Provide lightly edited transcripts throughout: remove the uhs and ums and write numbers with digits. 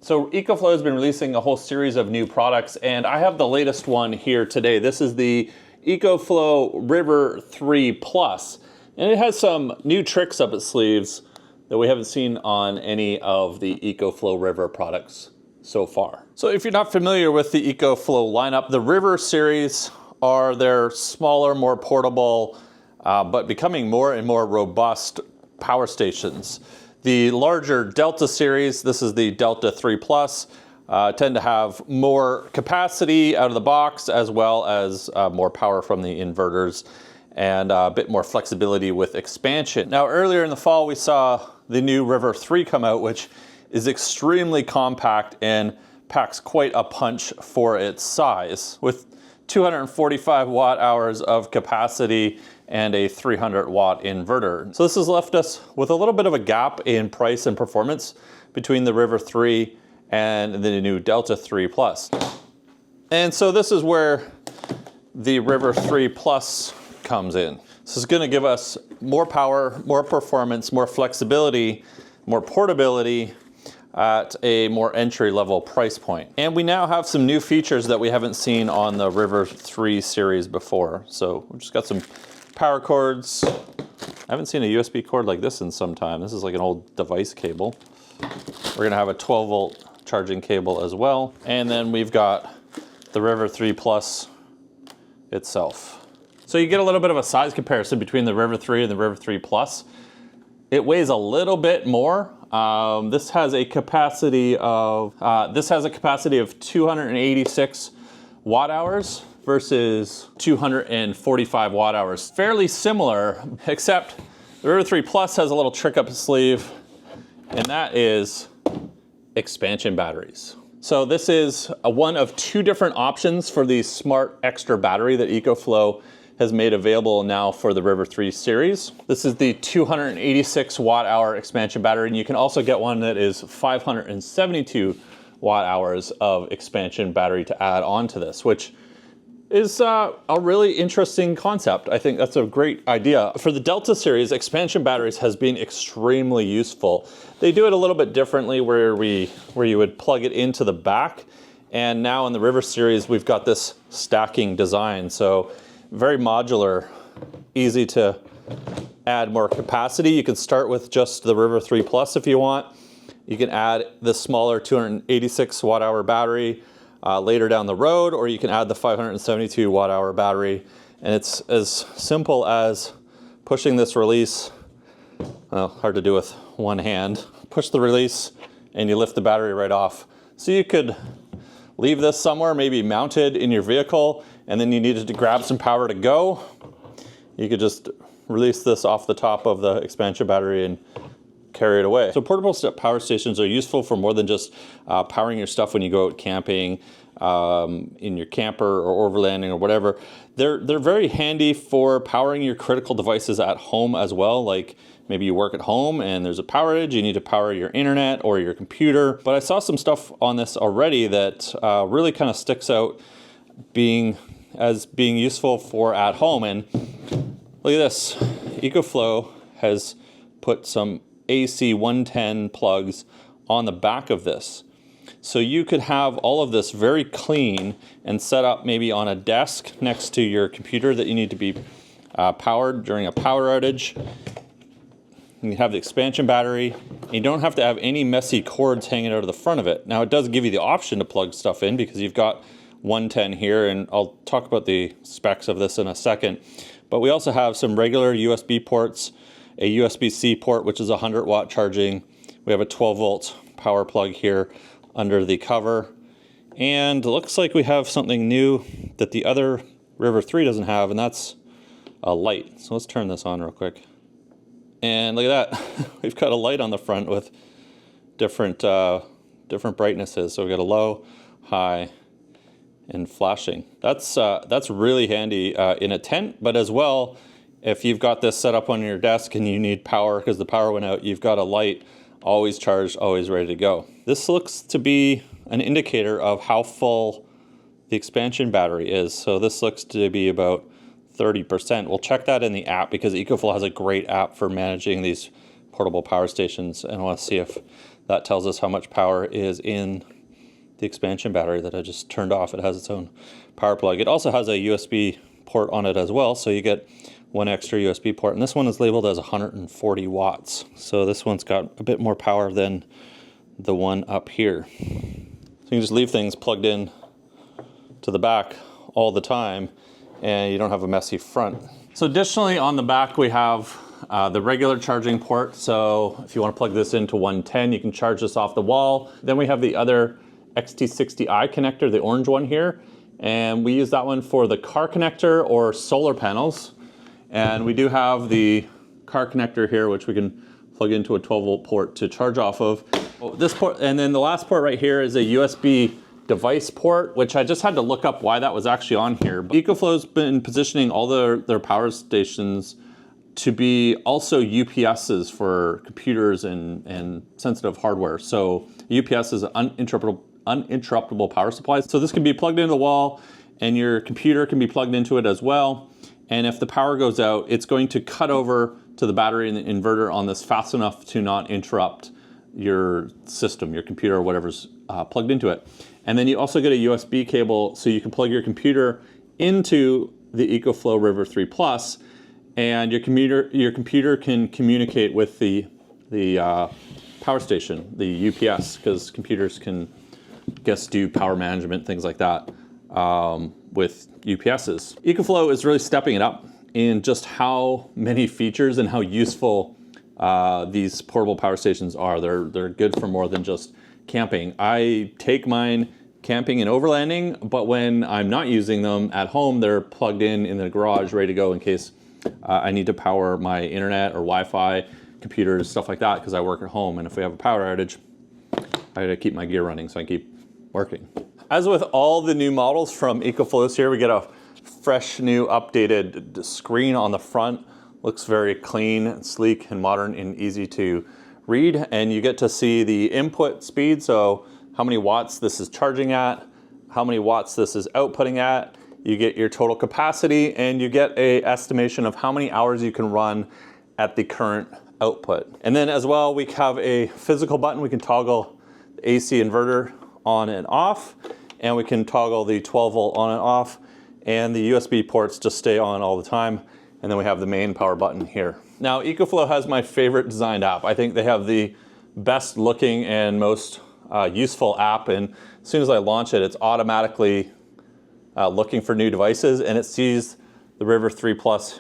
So Ecoflow has been releasing a whole series of new products, and I have the latest one here today. This is the Ecoflow River 3 Plus, and it has some new tricks up its sleeves that we haven't seen on any of the Ecoflow River products so far. So if you're not familiar with the Ecoflow lineup, the River series are their smaller, more portable, but becoming more and more robust power stations. The larger Delta series, this is the Delta 3 Plus, tend to have more capacity out of the box, as well as more power from the inverters and a bit more flexibility with expansion. Now, earlier in the fall, we saw the new River 3 come out, which is extremely compact and packs quite a punch for its size, with 245 watt hours of capacity and a 300 watt inverter. So this has left us with a little bit of a gap in price and performance between the River 3 and the new Delta 3 Plus. And so this is where the River 3 Plus comes in. This is gonna give us more power, more performance, more flexibility, more portability at a more entry-level price point. And we now have some new features that we haven't seen on the River 3 series before. So we've just got some power cords. I haven't seen a USB cord like this in some time. This is like an old device cable. We're gonna have a 12 volt charging cable as well. And then we've got the River 3 Plus itself. So you get a little bit of a size comparison between the River 3 and the River 3 Plus. It weighs a little bit more. This has a capacity of 286 watt hours versus 245 watt hours. Fairly similar, except the River 3 Plus has a little trick up its sleeve, and that is expansion batteries. So this is one of two different options for the smart extra battery that Ecoflow has made available now for the River 3 series. This is the 286 watt hour expansion battery, and you can also get one that is 572 watt hours of expansion battery to add on to this, which is a really interesting concept. I think that's a great idea. For the Delta series, expansion batteries has been extremely useful. They do it a little bit differently where you would plug it into the back, and now in the River series, we've got this stacking design. So very modular, easy to add more capacity. You can start with just the River 3 Plus if you want. You can add the smaller 286 watt hour battery later down the road, or you can add the 572 watt hour battery. And it's as simple as pushing this release, well, hard to do with one hand. Push the release and you lift the battery right off. So you could leave this somewhere, maybe mounted in your vehicle, and then you needed to grab some power to go. You could just release this off the top of the expansion battery and carry it away. So portable power stations are useful for more than just powering your stuff when you go out camping, in your camper or overlanding or whatever. They're very handy for powering your critical devices at home as well. Like maybe you work at home and there's a power outage, you need to power your internet or your computer. But I saw some stuff on this already that really kind of sticks out being useful for at home. And look at this, Ecoflow has put some AC 110 plugs on the back of this. So you could have all of this very clean and set up maybe on a desk next to your computer that you need to be powered during a power outage. You have the expansion battery. And you don't have to have any messy cords hanging out of the front of it. Now it does give you the option to plug stuff in because you've got 110 here, and I'll talk about the specs of this in a second. But we also have some regular USB ports, a USB-C port, which is 100 watt charging. We have a 12 volt power plug here under the cover. And it looks like we have something new that the other River 3 doesn't have, and that's a light. So let's turn this on real quick. And look at that, we've got a light on the front with different brightnesses. So we've got a low, high, and flashing. That's really handy in a tent, but as well, if you've got this set up on your desk and you need power because the power went out, you've got a light always charged, always ready to go. This looks to be an indicator of how full the expansion battery is. So this looks to be about 30%. We'll check that in the app because Ecoflow has a great app for managing these portable power stations, and I want to see if that tells us how much power is in the expansion battery that I just turned off. It has its own power plug. It also has a USB port on it as well, so you get one extra USB port, and this one is labeled as 140 watts. So this one's got a bit more power than the one up here. So you can just leave things plugged in to the back all the time, and you don't have a messy front. So additionally, on the back we have the regular charging port. So if you want to plug this into 110, you can charge this off the wall. Then we have the other XT60i connector, the orange one here, and we use that one for the car connector or solar panels. And we do have the car connector here, which we can plug into a 12-volt port to charge off of. This port, and then the last port right here is a USB device port, which I just had to look up why that was actually on here. But Ecoflow's been positioning all their power stations to be also UPSs for computers and sensitive hardware. So UPS is an uninterruptible power supply. So this can be plugged into the wall, and your computer can be plugged into it as well. And if the power goes out, it's going to cut over to the battery and the inverter on this fast enough to not interrupt your system, your computer, or whatever's plugged into it. And then you also get a USB cable, so you can plug your computer into the Ecoflow River 3 Plus, and your computer can communicate with the power station, the UPS, because computers can, I guess, do power management, things like that, with UPSs. Ecoflow is really stepping it up in just how many features and how useful these portable power stations are. They're good for more than just camping. I take mine camping and overlanding, but when I'm not using them at home, they're plugged in the garage, ready to go in case I need to power my internet or Wi-Fi, computers, stuff like that, because I work at home, and if we have a power outage, I gotta keep my gear running so I keep working. As with all the new models from Ecoflow here, we get a fresh, new, updated screen on the front. Looks very clean, and sleek, and modern, and easy to read. And you get to see the input speed, so how many watts this is charging at, how many watts this is outputting at. You get your total capacity, and you get an estimation of how many hours you can run at the current output. And then as well, we have a physical button. We can toggle the AC inverter on and off, and we can toggle the 12-volt on and off, and the USB ports just stay on all the time. And then we have the main power button here. Now, Ecoflow has my favorite designed app. I think they have the best looking and most useful app, and as soon as I launch it, it's automatically looking for new devices, and it sees the River 3 Plus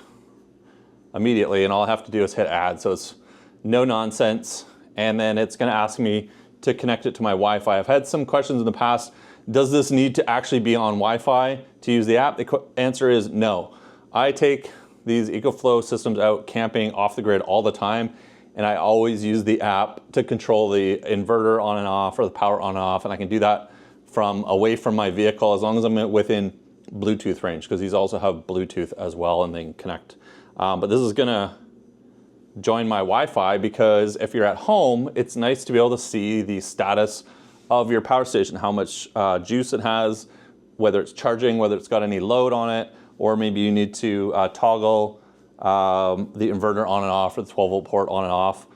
immediately, and all I have to do is hit add, so it's no nonsense. And then it's gonna ask me to connect it to my Wi-Fi. I've had some questions in the past, does this need to actually be on Wi-Fi to use the app? The answer is no. I take these Ecoflow systems out camping off the grid all the time, and I always use the app to control the inverter on and off, or the power on and off, and I can do that from away from my vehicle as long as I'm within Bluetooth range, because these also have Bluetooth as well, and they can connect. But this is gonna join my Wi-Fi, because if you're at home, it's nice to be able to see the status of your power station, how much juice it has, whether it's charging, whether it's got any load on it, or maybe you need to toggle the inverter on and off, or the 12-volt port on and off.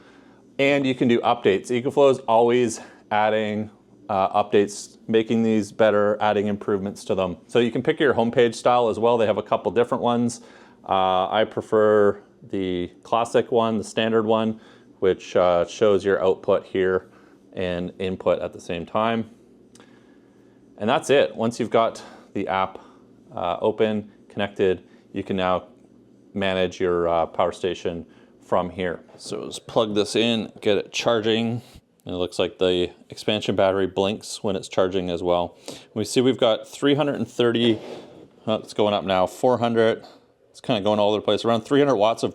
And you can do updates. Ecoflow is always adding updates, making these better, adding improvements to them. So you can pick your homepage style as well. They have a couple different ones. I prefer the classic one, the standard one, which shows your output here and input at the same time. And that's it. Once you've got the app open, connected, you can now manage your power station from here. So just plug this in, get it charging. And it looks like the expansion battery blinks when it's charging as well. We see we've got 330, it's going up now, 400, it's kind of going all over the place, around 300 watts of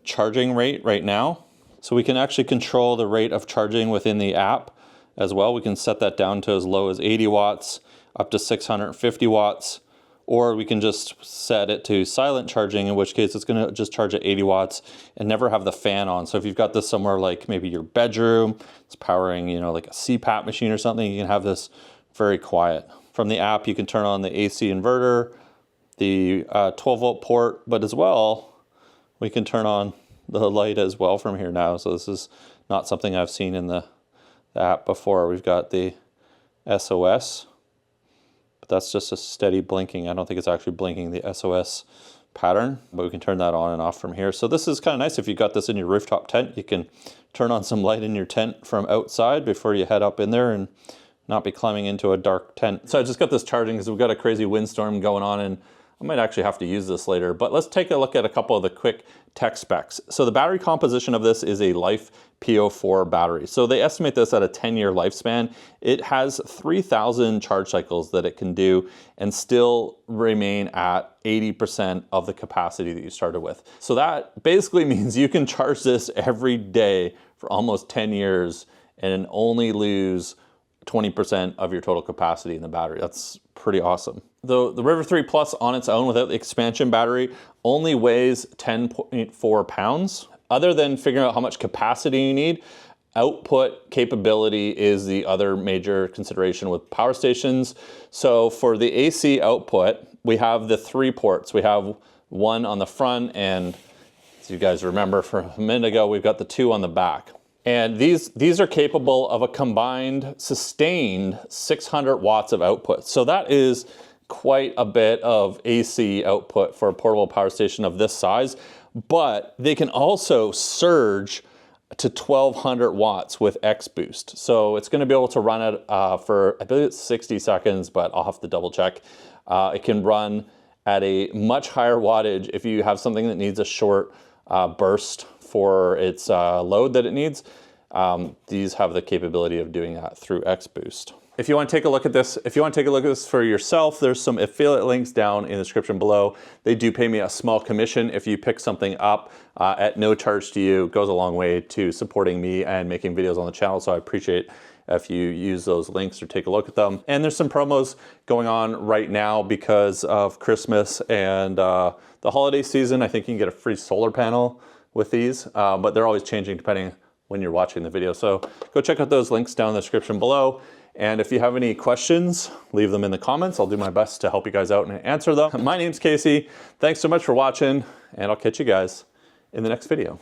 charging rate right now. So we can actually control the rate of charging within the app as well. We can set that down to as low as 80 watts, up to 650 watts, or we can just set it to silent charging, in which case it's gonna just charge at 80 watts and never have the fan on. So if you've got this somewhere like maybe your bedroom, it's powering, you know, like a CPAP machine or something, you can have this very quiet. From the app, you can turn on the AC inverter, the 12-volt port, but as well, we can turn on the light as well from here now. So this is not something I've seen in the app before. We've got the SOS, but that's just a steady blinking. I don't think it's actually blinking the SOS pattern, but we can turn that on and off from here. So this is kind of nice if you got this in your rooftop tent. You can turn on some light in your tent from outside before you head up in there and not be climbing into a dark tent. So I just got this charging because we've got a crazy windstorm going on, and I might actually have to use this later, but let's take a look at a couple of the quick tech specs. So the battery composition of this is a Life PO4 battery. So they estimate this at a 10-year lifespan. It has 3,000 charge cycles that it can do and still remain at 80% of the capacity that you started with. So that basically means you can charge this every day for almost 10 years and only lose 20% of your total capacity in the battery. That's pretty awesome. The River 3 Plus on its own without the expansion battery only weighs 10.4 pounds. Other than figuring out how much capacity you need, output capability is the other major consideration with power stations. So for the AC output, we have the 3 ports. We have one on the front, and as you guys remember from a minute ago, we've got the 2 on the back. And these are capable of a combined sustained 600 watts of output. So that is quite a bit of AC output for a portable power station of this size, but they can also surge to 1200 watts with X Boost. So it's gonna be able to run it for, I believe it's 60 seconds, but I'll have to double check. It can run at a much higher wattage if you have something that needs a short burst for its load that it needs. These have the capability of doing that through X Boost. If you want to take a look at this, for yourself, there's some affiliate links down in the description below. They do pay me a small commission if you pick something up at no charge to you. It goes a long way to supporting me and making videos on the channel, so I appreciate if you use those links or take a look at them. And there's some promos going on right now because of Christmas and the holiday season. I think you can get a free solar panel with these, but they're always changing depending when you're watching the video. So go check out those links down in the description below. And if you have any questions, leave them in the comments. I'll do my best to help you guys out and answer them. My name's Casey. Thanks so much for watching, and I'll catch you guys in the next video.